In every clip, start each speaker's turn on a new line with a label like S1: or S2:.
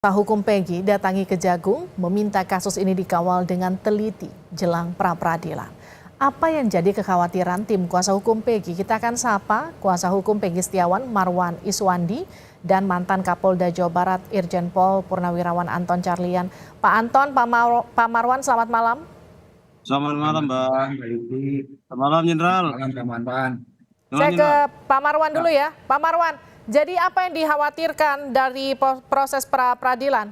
S1: Kuasa hukum Peggy datangi Kejagung meminta kasus ini dikawal dengan teliti jelang pra-peradilan. Apa yang jadi kekhawatiran tim kuasa hukum Peggy? Kita akan sapa kuasa hukum Peggy Setiawan Marwan Iswandi dan mantan Kapolda Jawa Barat Irjen Pol Purnawirawan Anton Carlyan. Pak Anton, Pak Marwan, selamat malam.
S2: Selamat malam, Mbak. Selamat malam, Jenderal.
S1: Saya ke Pak Marwan dulu ya. Pak Marwan, jadi apa yang dikhawatirkan dari proses pra-peradilan?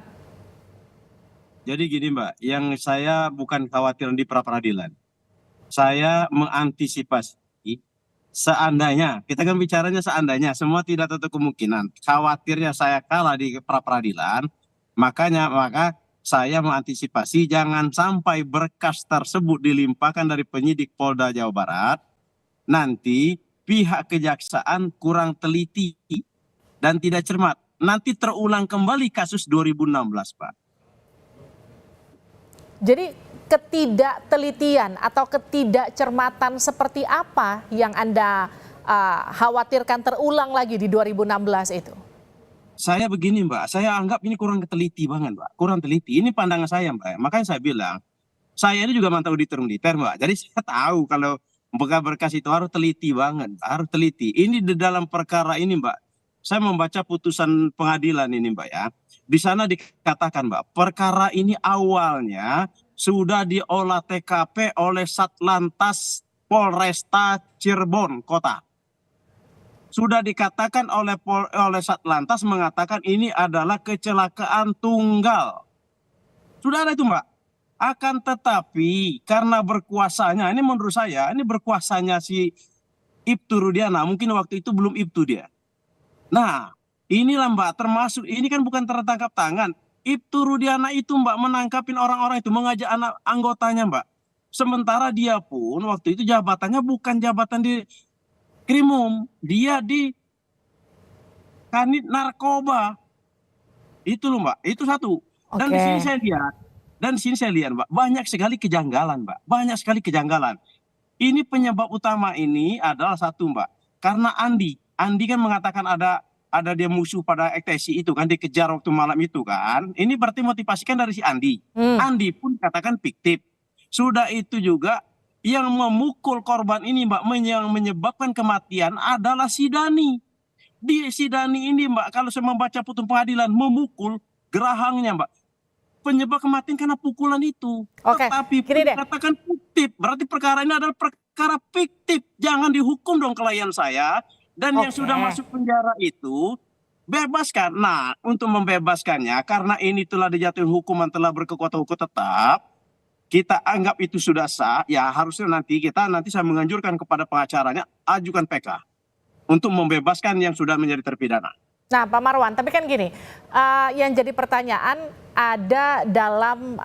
S2: Jadi gini, Mbak, yang saya bukan khawatiran di pra-peradilan. Saya mengantisipasi seandainya, kita kan bicaranya seandainya, semua tidak tentu kemungkinan. Khawatirnya saya kalah di pra-peradilan, maka saya mengantisipasi jangan sampai berkas tersebut dilimpahkan dari penyidik Polda Jawa Barat, nanti pihak kejaksaan kurang teliti dan tidak cermat. Nanti terulang kembali kasus 2016, Pak.
S1: Jadi ketidaktelitian atau ketidakcermatan seperti apa yang Anda khawatirkan terulang lagi di 2016 itu?
S2: Saya begini, Mbak, saya anggap ini kurang teliti banget, Mbak. Kurang teliti, ini pandangan saya, Mbak. Makanya saya bilang, saya ini juga mantan auditor militer, Mbak. Jadi saya tahu kalau berkas itu harus teliti banget, harus teliti. Ini di dalam perkara ini, Mbak, saya membaca putusan pengadilan ini, Mbak, ya. Di sana dikatakan, Mbak, perkara ini awalnya sudah diolah TKP oleh Satlantas Polresta Cirebon Kota. Sudah dikatakan oleh Satlantas mengatakan ini adalah kecelakaan tunggal. Sudah ada itu, Mbak. Akan tetapi karena berkuasanya, ini menurut saya, ini berkuasanya si Ibtu Rudiana, mungkin waktu itu belum Ibtu dia. Nah, inilah, Mbak, termasuk ini kan bukan tertangkap tangan. Ibtu Rudiana itu, Mbak, menangkapin orang-orang itu, mengajak anak anggotanya, Mbak. Sementara dia pun waktu itu jabatannya bukan jabatan di Krimum, dia di Kanit Narkoba. Itu loh, Mbak, itu satu. Dan di sini saya lihat, Mbak, banyak sekali kejanggalan, Mbak. Banyak sekali kejanggalan. Ini penyebab utama ini adalah satu, Mbak. Karena Andi kan mengatakan ada dia musuh pada ekstasi itu kan, dikejar waktu malam itu kan. Ini berarti motivasikan dari si Andi. Andi pun katakan fiktif. Sudah itu juga yang memukul korban ini, Mbak, yang menyebabkan kematian adalah si Dani. Si Dani ini, Mbak, kalau saya membaca putusan pengadilan, memukul gerahangnya, Mbak. Penyebab kematian karena pukulan itu. Tetapi dikatakan fiktif, berarti perkara ini adalah perkara fiktif. Jangan dihukum dong klien saya. Dan yang sudah masuk penjara itu bebaskan. Nah, untuk membebaskannya, karena ini telah dijatuhi hukuman, telah berkekuatan hukum tetap, kita anggap itu sudah sah, ya harusnya nanti saya menganjurkan kepada pengacaranya ajukan PK untuk membebaskan yang sudah menjadi terpidana.
S1: Nah, Pak Marwan, tapi kan gini, yang jadi pertanyaan ada dalam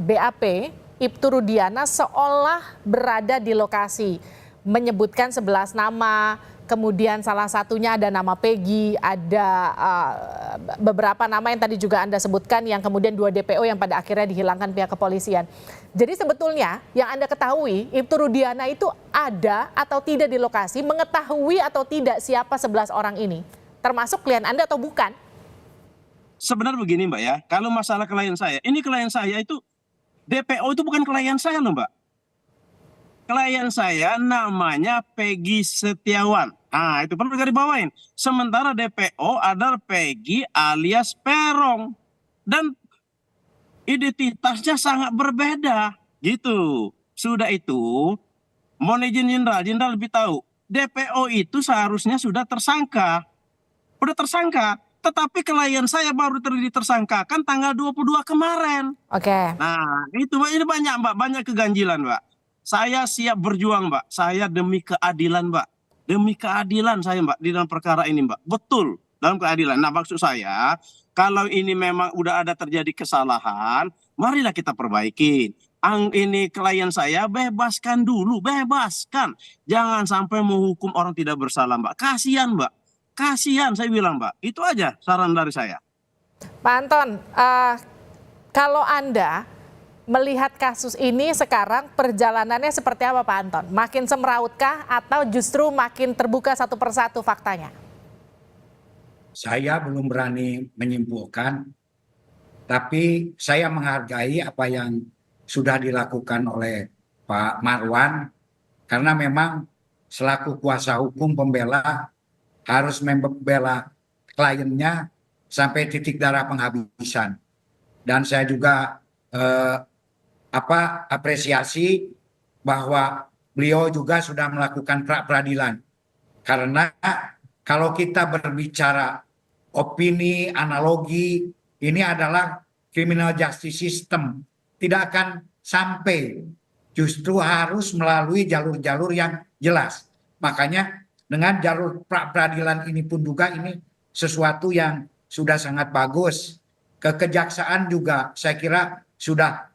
S1: BAP, Ibtu Rudiana seolah berada di lokasi, menyebutkan 11 nama, kemudian salah satunya ada nama Peggy, ada beberapa nama yang tadi juga Anda sebutkan, yang kemudian 2 DPO yang pada akhirnya dihilangkan pihak kepolisian. Jadi sebetulnya yang Anda ketahui, Ibtu Rudiana itu ada atau tidak di lokasi, mengetahui atau tidak siapa 11 orang ini? Termasuk klien Anda atau bukan?
S2: Sebenarnya begini, Mbak, ya, kalau masalah klien saya, ini klien saya itu, DPO itu bukan klien saya loh, Mbak. Klien saya namanya Peggy Setiawan. Nah, itu perlu digarisbawahin. Sementara DPO adalah Peggy alias Perong. Dan identitasnya sangat berbeda, gitu. Sudah itu, mohon izin Jenderal lebih tahu. DPO itu seharusnya sudah tersangka. Udah tersangka, tetapi klien saya baru tersangkakan tanggal 22 kemarin. Nah, itu ini banyak, Mbak, banyak keganjilan, Mbak. Saya siap berjuang, Mbak. Saya demi keadilan, Mbak. Demi keadilan saya, Mbak, di dalam perkara ini, Mbak. Betul, dalam keadilan. Nah, maksud saya, kalau ini memang udah ada terjadi kesalahan, marilah kita perbaiki. Ini klien saya, bebaskan dulu, bebaskan. Jangan sampai menghukum orang tidak bersalah, Mbak. Kasihan, Mbak. Kasihan, saya bilang, Mbak. Itu aja saran dari saya.
S1: Pak Anton, kalau Anda melihat kasus ini sekarang perjalanannya seperti apa, Pak Anton? Makin semrautkah atau justru makin terbuka satu persatu faktanya?
S3: Saya belum berani menyimpulkan Tapi saya menghargai apa yang sudah dilakukan oleh Pak Marwan, karena memang selaku kuasa hukum pembela harus membela kliennya sampai titik darah penghabisan. Dan saya juga apresiasi bahwa beliau juga sudah melakukan pra peradilan. Karena kalau kita berbicara opini, analogi, ini adalah criminal justice system. Tidak akan sampai, justru harus melalui jalur-jalur yang jelas. Makanya dengan jalur pra peradilan ini pun juga ini sesuatu yang sudah sangat bagus. Kekejaksaan juga saya kira sudah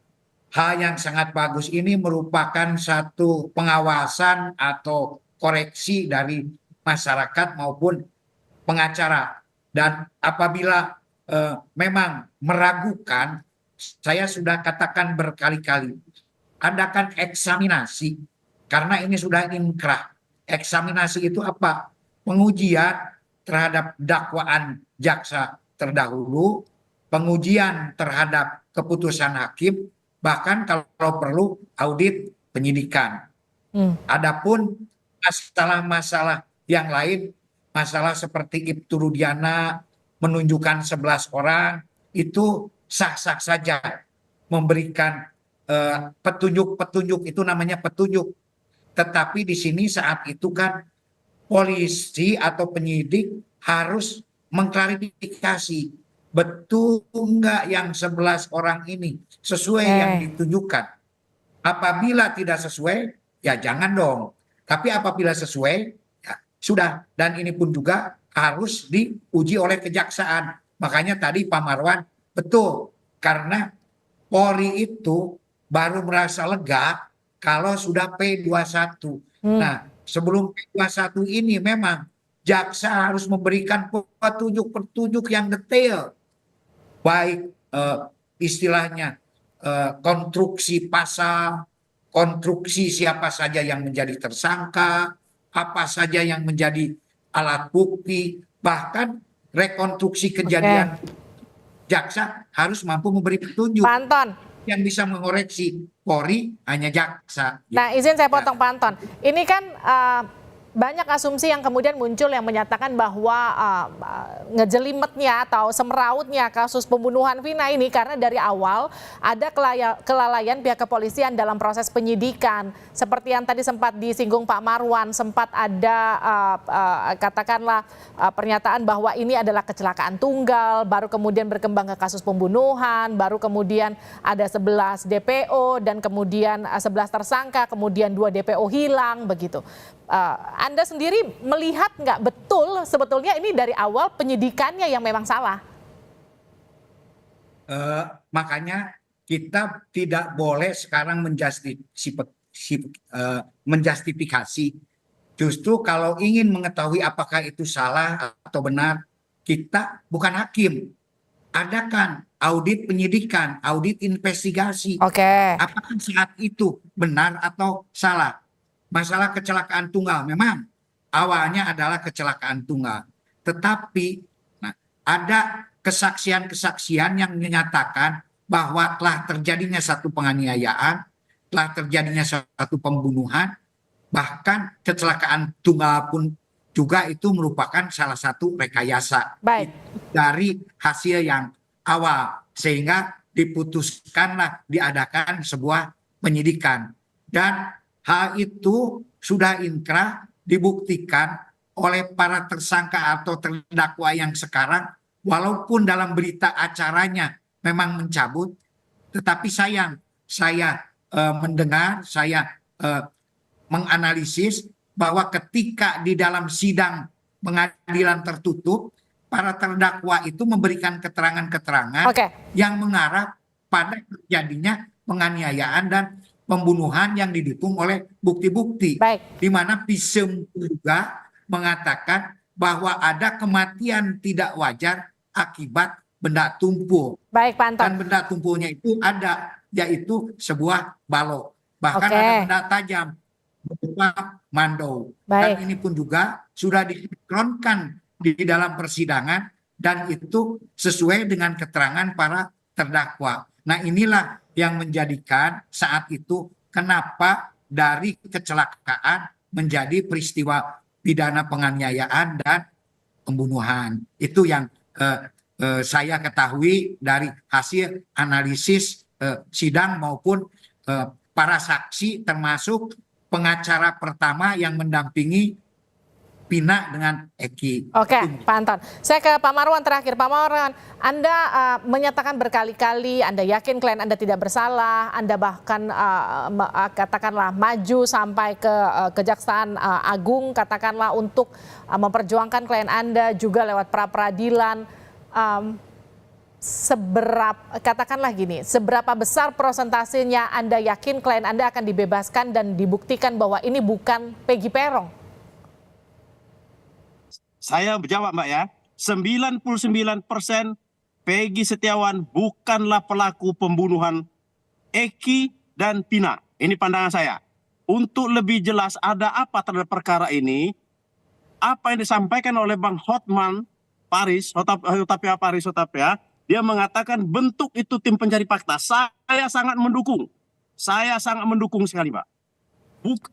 S3: hal yang sangat bagus. Ini merupakan satu pengawasan atau koreksi dari masyarakat maupun pengacara. Dan apabila memang meragukan, saya sudah katakan berkali-kali, adakan eksaminasi, karena ini sudah inkrah. Eksaminasi itu apa? Pengujian terhadap dakwaan jaksa terdahulu, pengujian terhadap keputusan hakim, bahkan kalau perlu audit penyidikan. Adapun masalah-masalah yang lain, masalah seperti Ibtu Rudiana menunjukkan 11 orang, itu sah-sah saja memberikan petunjuk-petunjuk, itu namanya petunjuk. Tetapi di sini saat itu kan polisi atau penyidik harus mengklarifikasi betul enggak yang 11 orang ini sesuai yang ditunjukkan. Apabila tidak sesuai, ya jangan dong. Tapi apabila sesuai, ya sudah. Dan ini pun juga harus diuji oleh kejaksaan. Makanya tadi Pak Marwan betul, karena Polri itu baru merasa lega kalau sudah P21. Nah, sebelum P21 ini memang jaksa harus memberikan petunjuk-petunjuk yang detail. Baik istilahnya konstruksi pasal, konstruksi siapa saja yang menjadi tersangka, apa saja yang menjadi alat bukti, bahkan rekonstruksi kejadian. Jaksa harus mampu memberi petunjuk.
S1: Pak Anton,
S3: yang bisa mengoreksi. Polri hanya jaksa.
S1: Nah, izin saya potong Pak Anton. Ini kan banyak asumsi yang kemudian muncul yang menyatakan bahwa ngejelimetnya atau semerautnya kasus pembunuhan Vina ini karena dari awal ada kelalaian pihak kepolisian dalam proses penyidikan. Seperti yang tadi sempat disinggung Pak Marwan, sempat ada katakanlah pernyataan bahwa ini adalah kecelakaan tunggal, baru kemudian berkembang ke kasus pembunuhan, baru kemudian ada 11 DPO dan kemudian 11 tersangka, kemudian 2 DPO hilang begitu. Anda sendiri melihat nggak betul sebetulnya ini dari awal penyidikannya yang memang salah?
S3: Makanya kita tidak boleh sekarang menjustifikasi. Justru kalau ingin mengetahui apakah itu salah atau benar, kita bukan hakim. Adakan audit penyidikan, audit investigasi. Apakah saat itu benar atau salah? Masalah kecelakaan tunggal memang awalnya adalah kecelakaan tunggal. Tetapi ada kesaksian-kesaksian yang menyatakan bahwa telah terjadinya satu penganiayaan, telah terjadinya satu pembunuhan, bahkan kecelakaan tunggal pun juga itu merupakan salah satu rekayasa dari hasil yang awal. Sehingga diputuskanlah diadakan sebuah penyidikan. Dan hal itu sudah inkrah dibuktikan oleh para tersangka atau terdakwa yang sekarang, walaupun dalam berita acaranya memang mencabut, tetapi sayang saya mendengar, saya menganalisis bahwa ketika di dalam sidang pengadilan tertutup, para terdakwa itu memberikan keterangan-keterangan yang mengarah pada terjadinya penganiayaan dan pembunuhan yang didukung oleh bukti-bukti. Di mana Pisem juga mengatakan bahwa ada kematian tidak wajar akibat benda tumpul.
S1: Baik, Pak Anton.
S3: Dan benda tumpulnya itu ada, yaitu sebuah balok. Bahkan ada benda tajam, berupa mandau. Dan ini pun juga sudah disinkronkan di dalam persidangan dan itu sesuai dengan keterangan para terdakwa. Nah, inilah yang menjadikan saat itu kenapa dari kecelakaan menjadi peristiwa pidana penganiayaan dan pembunuhan. Itu yang saya ketahui dari hasil analisis sidang maupun para saksi, termasuk pengacara pertama yang mendampingi Pina dengan Eki.
S1: Oke, Pak Anton. Saya ke Pak Marwan terakhir. Pak Marwan, Anda menyatakan berkali-kali Anda yakin klien Anda tidak bersalah, Anda bahkan katakanlah maju sampai ke Kejaksaan Agung, katakanlah untuk memperjuangkan klien Anda juga lewat pra-peradilan. Katakanlah gini, seberapa besar prosentasenya Anda yakin klien Anda akan dibebaskan dan dibuktikan bahwa ini bukan Peggy Peron?
S2: Saya menjawab Mbak ya, 99% Peggy Setiawan bukanlah pelaku pembunuhan Eki dan Pina. Ini pandangan saya. Untuk lebih jelas ada apa terhadap perkara ini, apa yang disampaikan oleh Bang Hotman Paris, Hotapea, dia mengatakan bentuk itu tim pencari fakta. Saya sangat mendukung. Saya sangat mendukung sekali Mbak.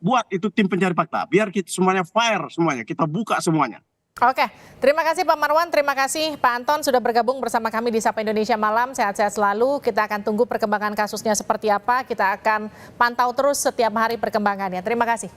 S2: Buat itu tim pencari fakta, biar kita semuanya fair semuanya, kita buka semuanya.
S1: Oke, terima kasih Pak Marwan, terima kasih Pak Anton sudah bergabung bersama kami di Sapa Indonesia Malam. Sehat-sehat selalu, kita akan tunggu perkembangan kasusnya seperti apa, kita akan pantau terus setiap hari perkembangannya. Terima kasih.